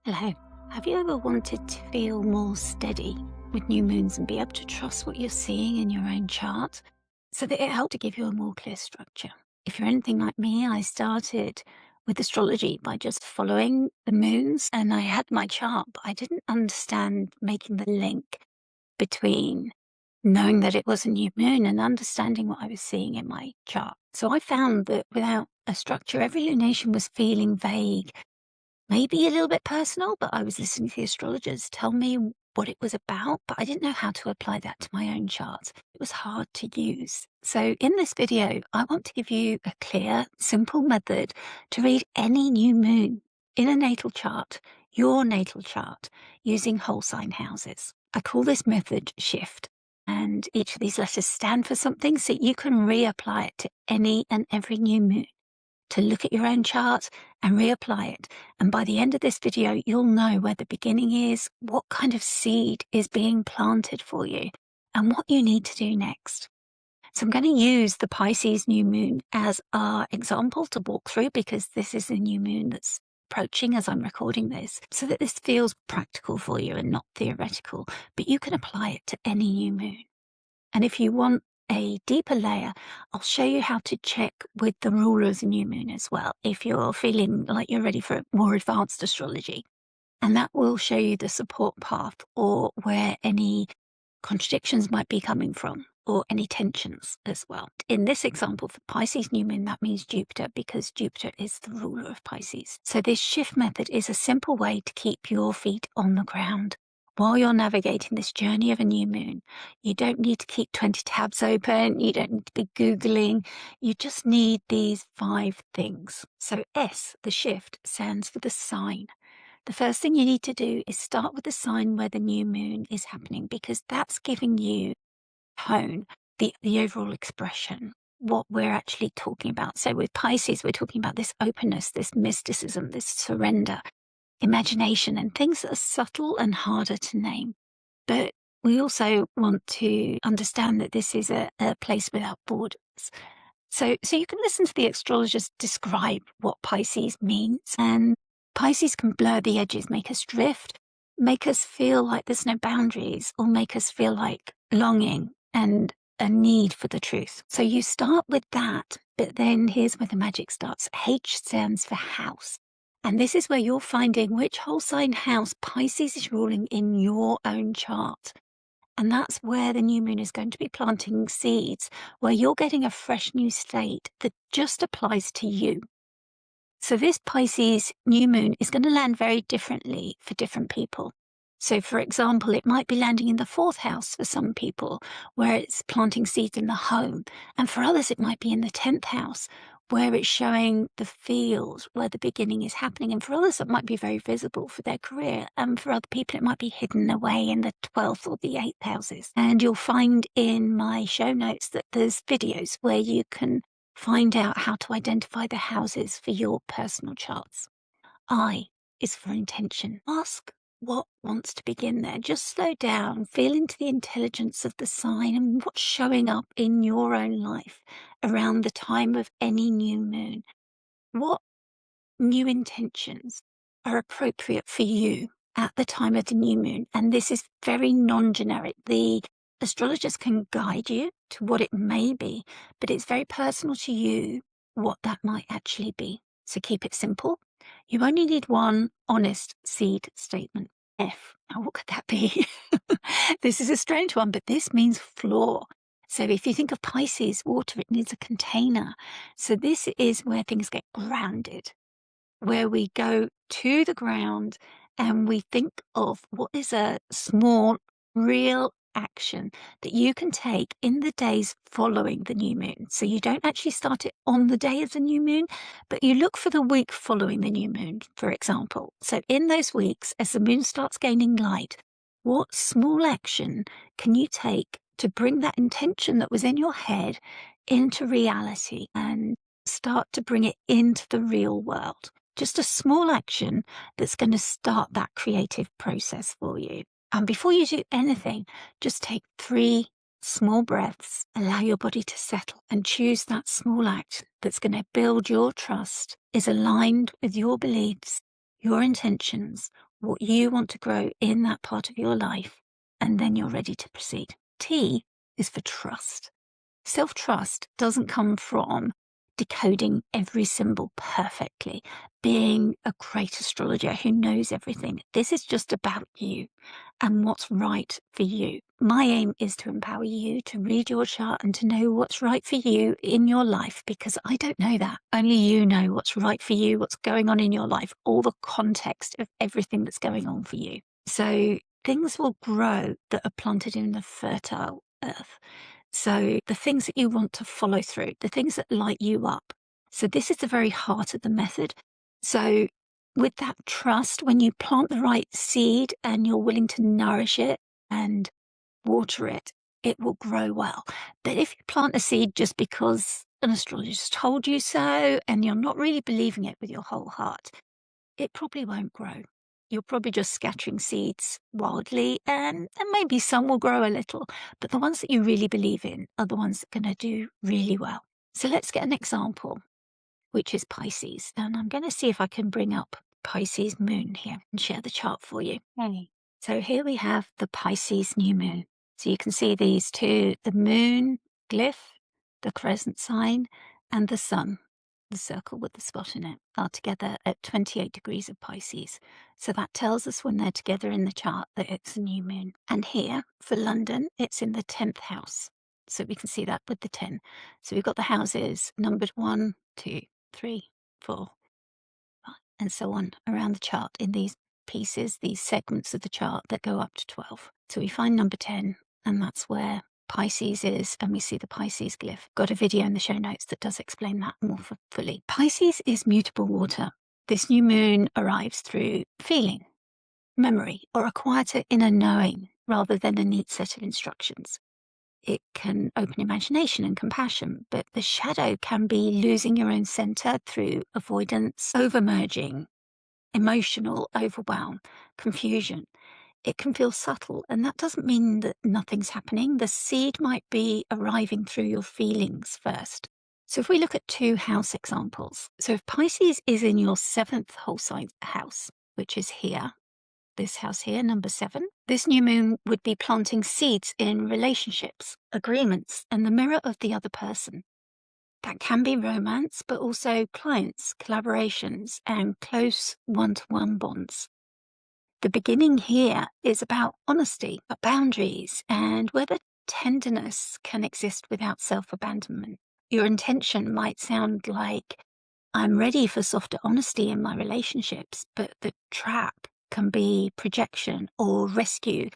Hello. Have you ever wanted to feel more steady with new moons and be able to trust what you're seeing in your own chart so that it helped to give you a more clear structure? If you're anything like me, I started with astrology by just following the moons and I had my chart, but I didn't understand making the link between knowing that it was a new moon and understanding what I was seeing in my chart. So I found that without a structure, every lunation was feeling vague, maybe a little bit personal, but I was listening to the astrologers tell me what it was about, but I didn't know how to apply that to my own chart. It was hard to use. So in this video, I want to give you a clear, simple method to read any new moon in a natal chart, your natal chart, using whole sign houses. I call this method shift. And each of these letters stand for something, so you can reapply it to any and every new moon, to look at your own chart and reapply it. And by the end of this video, you'll know where the beginning is, what kind of seed is being planted for you, and what you need to do next. So I'm going to use the Pisces new moon as our example to walk through, because this is the new moon that's approaching as I'm recording this, so that this feels practical for you and not theoretical, but you can apply it to any new moon. And if you want a deeper layer, I'll show you how to check with the ruler of the new moon as well, if you're feeling like you're ready for more advanced astrology. And that will show you the support path, or where any contradictions might be coming from, or any tensions as well. In this example, for Pisces new moon, that means Jupiter, because Jupiter is the ruler of Pisces. So this shift method is a simple way to keep your feet on the ground while you're navigating this journey of a new moon. You don't need to keep 20 tabs open. You don't need to be Googling. You just need these 5 things. So S, the shift, stands for the sign. The first thing you need to do is start with the sign where the new moon is happening, because that's giving you tone, the overall expression, what we're actually talking about. So with Pisces, we're talking about this openness, this mysticism, this surrender, imagination, and things that are subtle and harder to name. But we also want to understand that this is a place without borders. So you can listen to the astrologers describe what Pisces means, and Pisces can blur the edges, make us drift, make us feel like there's no boundaries, or make us feel like longing and a need for the truth. So you start with that, but then here's where the magic starts. H stands for house. And this is where you're finding which whole sign house Pisces is ruling in your own chart. And that's where the new moon is going to be planting seeds, where you're getting a fresh new state that just applies to you. So this Pisces new moon is going to land very differently for different people. So for example, it might be landing in the 4th house for some people, where it's planting seeds in the home. And for others, it might be in the 10th house, where it's showing the field where the beginning is happening. And for others, it might be very visible for their career. And for other people, it might be hidden away in the 12th or the 8th houses. And you'll find in my show notes that there's videos where you can find out how to identify the houses for your personal charts. I is for intention. Ask what wants to begin there. Just slow down, feel into the intelligence of the sign and what's showing up in your own life around the time of any new moon. What new intentions are appropriate for you at the time of the new moon? And this is very non-generic. The astrologers can guide you to what it may be, but it's very personal to you what that might actually be. So keep it simple. You only need one honest seed statement. F. Now, what could that be? This is a strange one, but this means floor. So if you think of Pisces, water, it needs a container. So this is where things get grounded, where we go to the ground and we think of what is a small, real action that you can take in the days following the new moon. So you don't actually start it on the day of the new moon, but you look for the week following the new moon, for example. So in those weeks, as the moon starts gaining light, what small action can you take to bring that intention that was in your head into reality and start to bring it into the real world? Just a small action that's going to start that creative process for you. And before you do anything, just take 3 small breaths, allow your body to settle, and choose that small act that's going to build your trust, is aligned with your beliefs, your intentions, what you want to grow in that part of your life, and then you're ready to proceed. T is for trust. Self-trust doesn't come from decoding every symbol perfectly, being a great astrologer who knows everything. This is just about you and what's right for you. My aim is to empower you to read your chart and to know what's right for you in your life, because I don't know that. Only you know what's right for you, what's going on in your life, all the context of everything that's going on for you. So things will grow that are planted in the fertile earth. So the things that you want to follow through, the things that light you up. So this is the very heart of the method. So with that trust, when you plant the right seed and you're willing to nourish it and water it, it will grow well. But if you plant a seed just because an astrologist told you so and you're not really believing it with your whole heart, it probably won't grow. You're probably just scattering seeds wildly, and maybe some will grow a little, but the ones that you really believe in are the ones that are going to do really well. So let's get an example, which is Pisces. And I'm going to see if I can bring up Pisces moon here and share the chart for you. Okay. So here we have the Pisces new moon. So you can see these two, the moon glyph, the crescent sign, and the sun, the circle with the spot in it, are together at 28 degrees of Pisces. So that tells us when they're together in the chart that it's a new moon. And here for London, it's in the 10th house. So we can see that with the 10. So we've got the houses numbered 1, 2, 3, 4, 5, and so on around the chart in these pieces, these segments of the chart that go up to 12. So we find number 10, and that's where Pisces is, and we see the Pisces glyph. Got a video in the show notes that does explain that more fully. Pisces is mutable water. This new moon arrives through feeling, memory, or a quieter inner knowing rather than a neat set of instructions. It can open imagination and compassion, but the shadow can be losing your own center through avoidance, overmerging, emotional overwhelm, confusion. It can feel subtle, and that doesn't mean that nothing's happening. The seed might be arriving through your feelings first. So if we look at 2 house examples, so if Pisces is in your 7th whole sign house, which is here, this house here, number 7, this new moon would be planting seeds in relationships, agreements, and the mirror of the other person. That can be romance, but also clients, collaborations, and close one-to-one bonds. The beginning here is about honesty, about boundaries, and whether tenderness can exist without self-abandonment. Your intention might sound like, I'm ready for softer honesty in my relationships, but the trap can be projection or rescue.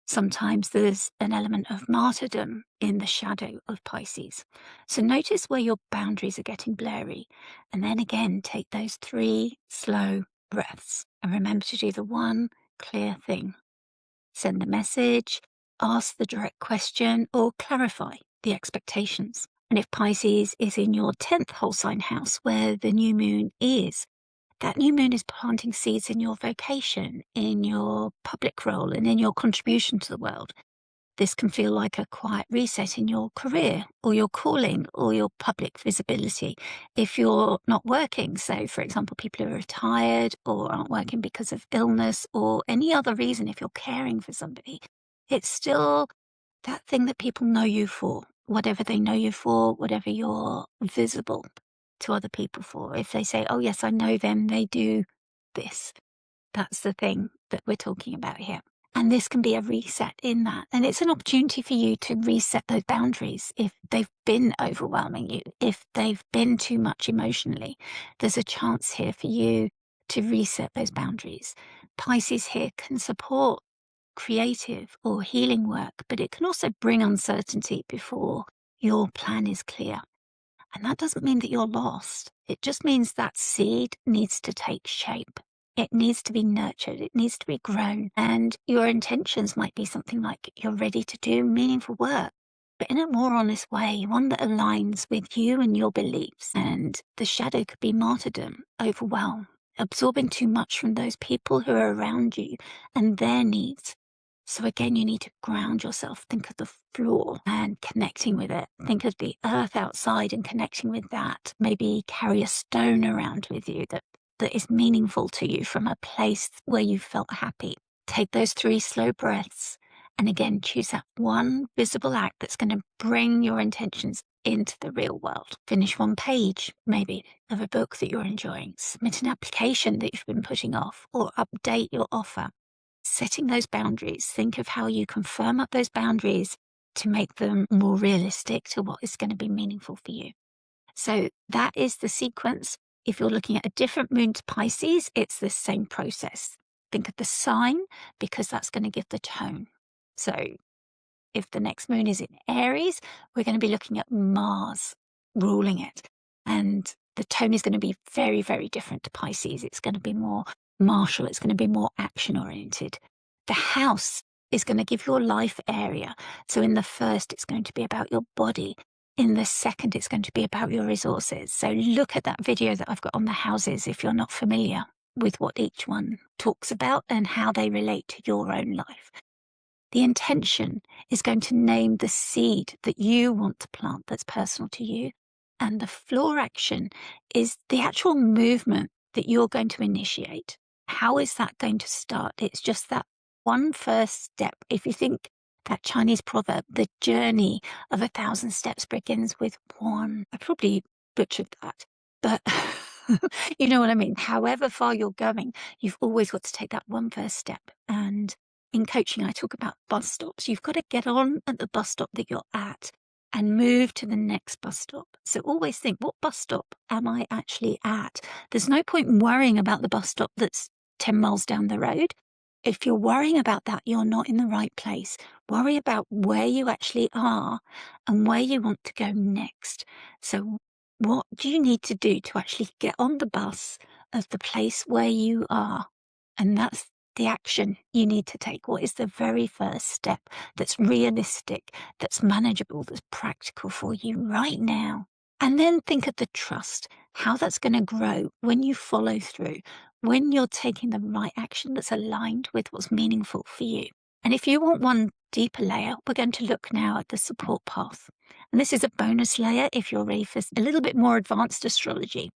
Sometimes there's an element of martyrdom in the shadow of Pisces. So notice where your boundaries are getting blurry. And then again, take those 3 slow breaths. And remember to do the one clear thing. Send the message, ask the direct question, or clarify the expectations. And if Pisces is in your 10th whole sign house, where the new moon is, that new moon is planting seeds in your vocation, in your public role, and in your contribution to the world. This can feel like a quiet reset in your career or your calling or your public visibility. If you're not working, so for example, people who are retired or aren't working because of illness or any other reason, if you're caring for somebody, it's still that thing that people know you for, whatever they know you for, whatever you're visible to other people for. If they say, oh yes, I know them, they do this. That's the thing that we're talking about here. And this can be a reset in that. And it's an opportunity for you to reset those boundaries if they've been overwhelming you, if they've been too much emotionally. There's a chance here for you to reset those boundaries. Pisces here can support creative or healing work, but it can also bring uncertainty before your plan is clear. And that doesn't mean that you're lost. It just means that seed needs to take shape. It needs to be nurtured. It needs to be grown. And your intentions might be something like you're ready to do meaningful work, but in a more honest way, one that aligns with you and your beliefs. And the shadow could be martyrdom, overwhelm, absorbing too much from those people who are around you and their needs. So again, you need to ground yourself. Think of the floor and connecting with it. Think of the earth outside and connecting with that. Maybe carry a stone around with you that that is meaningful to you from a place where you felt happy. Take those 3 slow breaths. And again, choose that one visible act that's going to bring your intentions into the real world. Finish 1 page, maybe, of a book that you're enjoying. Submit an application that you've been putting off, or update your offer. Setting those boundaries, think of how you can firm up those boundaries to make them more realistic to what is going to be meaningful for you. So that is the sequence. If you're looking at a different moon to Pisces, it's the same process. Think of the sign, because that's going to give the tone. So if the next moon is in Aries, we're going to be looking at Mars ruling it. And the tone is going to be very, very different to Pisces. It's going to be more martial. It's going to be more action oriented. The house is going to give your life area. So in the first, it's going to be about your body. In the second, it's going to be about your resources. So look at that video that I've got on the houses if you're not familiar with what each one talks about and how they relate to your own life. The intention is going to name the seed that you want to plant that's personal to you. And the floor action is the actual movement that you're going to initiate. How is that going to start? It's just that one first step. If you think that Chinese proverb, the journey of 1,000 steps begins with one. I probably butchered that, but you know what I mean? However far you're going, you've always got to take that one first step. And in coaching, I talk about bus stops. You've got to get on at the bus stop that you're at and move to the next bus stop. So always think, what bus stop am I actually at? There's no point in worrying about the bus stop that's 10 miles down the road. If you're worrying about that, you're not in the right place. Worry about where you actually are and where you want to go next. So what do you need to do to actually get on the bus of the place where you are? And that's the action you need to take. What is the very first step that's realistic, that's manageable, that's practical for you right now? And then think of the trust, how that's going to grow when you follow through, when you're taking the right action that's aligned with what's meaningful for you. And if you want one deeper layer, we're going to look now at the support path. And this is a bonus layer if you're ready for a little bit more advanced astrology.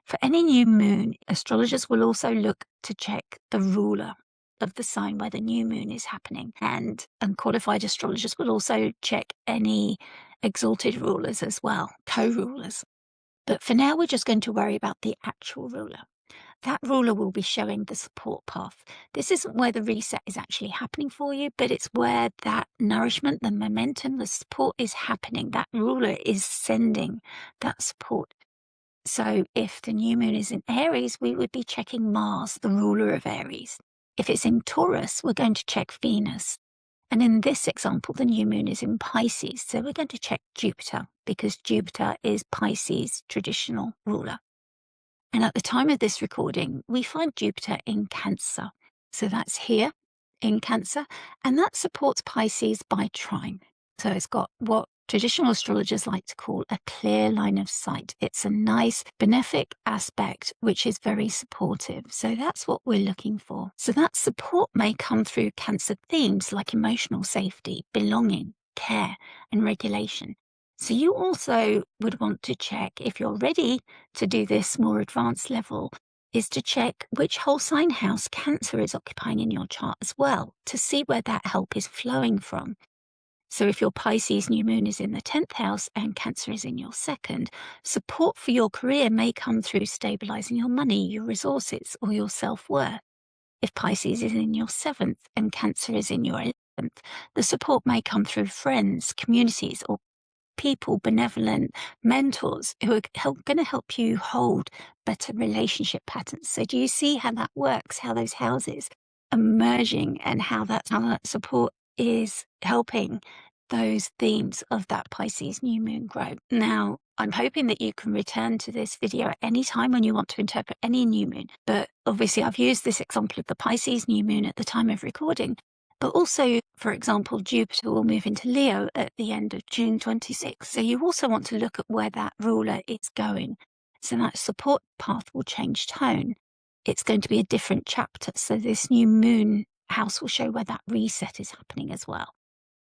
For any new moon, astrologers will also look to check the ruler of the sign where the new moon is happening. And unqualified astrologers will also check any exalted rulers as well, co-rulers. But for now, we're just going to worry about the actual ruler. That ruler will be showing the support path. This isn't where the reset is actually happening for you, but it's where that nourishment, the momentum, the support is happening. That ruler is sending that support. So if the new moon is in Aries, we would be checking Mars, the ruler of Aries. If it's in Taurus, we're going to check Venus. And in this example, the new moon is in Pisces. So we're going to check Jupiter because Jupiter is Pisces' traditional ruler. And at the time of this recording, we find Jupiter in Cancer. So that's here in Cancer. And that supports Pisces by trine. So it's got what traditional astrologers like to call a clear line of sight. It's a nice benefic aspect, which is very supportive. So that's what we're looking for. So that support may come through Cancer themes like emotional safety, belonging, care, and regulation. So you also would want to check, if you're ready to do this more advanced level, is to check which whole sign house Cancer is occupying in your chart as well, to see where that help is flowing from. So if your Pisces new moon is in the 10th house and Cancer is in your second, support for your career may come through stabilizing your money, your resources, or your self-worth. If Pisces is in your 7th and Cancer is in your 11th, the support may come through friends, communities, or people, benevolent mentors who are going to help you hold better relationship patterns. So do you see how that works, how those houses are merging and how that support is helping those themes of that Pisces new moon grow? Now, I'm hoping that you can return to this video at any time when you want to interpret any new moon. But obviously, I've used this example of the Pisces new moon at the time of recording. But also, for example, Jupiter will move into Leo at the end of June 26. So you also want to look at where that ruler is going. So that support path will change tone. It's going to be a different chapter. So this new moon house will show where that reset is happening as well.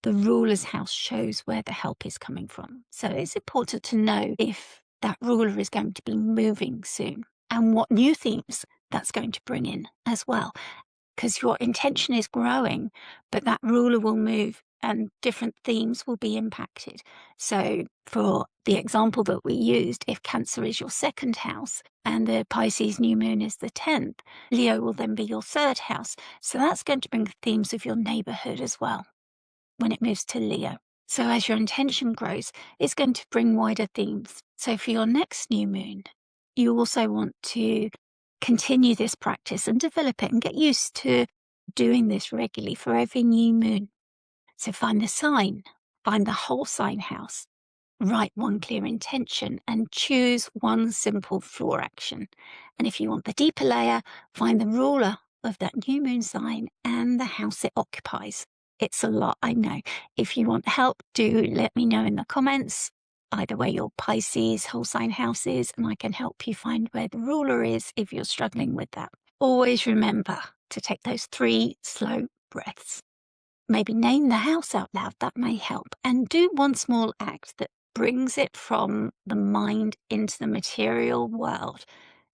The ruler's house shows where the help is coming from. So it's important to know if that ruler is going to be moving soon. and what new themes that's going to bring in as well. Because your intention is growing, but that ruler will move and different themes will be impacted. So, for the example that we used, if Cancer is your second house and the Pisces new moon is the 10th, Leo will then be your third house. So, that's going to bring themes of your neighborhood as well when it moves to Leo. So, as your intention grows, it's going to bring wider themes. So, for your next new moon, you also want to continue this practice and develop it and get used to doing this regularly for every new moon. So, find the sign, find the whole sign house, write one clear intention, and choose one simple floor action. And if you want the deeper layer, find the ruler of that new moon sign and the house it occupies. It's a lot, I know. If you want help, do let me know in the comments. Either way, your Pisces whole sign house is, and I can help you find where the ruler is if you're struggling with that. Always remember to take those 3 slow breaths. Maybe name the house out loud, that may help. And do one small act that brings it from the mind into the material world.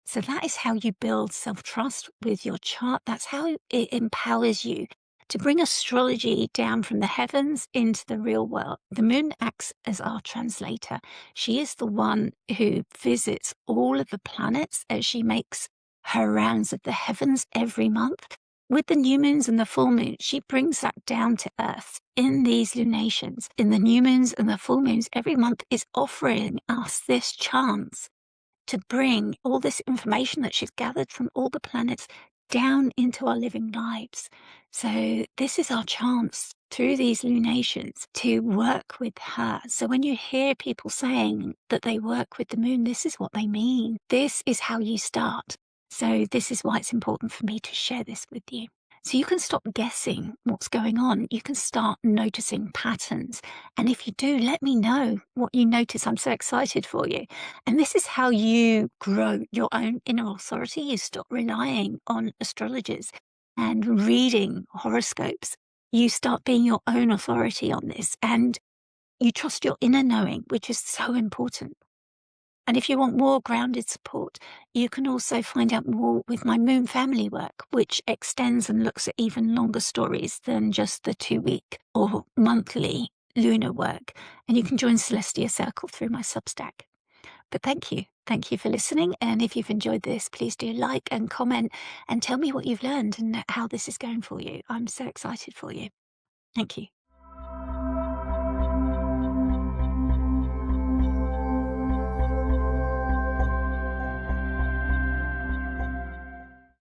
So that is how you build self-trust with your chart. That's how it empowers you to bring astrology down from the heavens into the real world. The moon acts as our translator. She is the one who visits all of the planets as she makes her rounds of the heavens every month. With the new moons and the full moon, she brings that down to earth in these lunations. In the new moons and the full moons, every month is offering us this chance to bring all this information that she's gathered from all the planets down into our living lives. So this is our chance through these lunations to work with her. So when you hear people saying that they work with the moon, this is what they mean. This is how you start. So this is why it's important for me to share this with you. So you can stop guessing what's going on. You can start noticing patterns. And if you do, let me know what you notice. I'm so excited for you. And this is how you grow your own inner authority. You stop relying on astrologers and reading horoscopes. You start being your own authority on this, and you trust your inner knowing, which is so important. And if you want more grounded support, you can also find out more with my Moon Family work, which extends and looks at even longer stories than just the 2-week or monthly lunar work. And you can join Celestia Circle through my Substack. But thank you. Thank you for listening. And if you've enjoyed this, please do like and comment and tell me what you've learned and how this is going for you. I'm so excited for you. Thank you.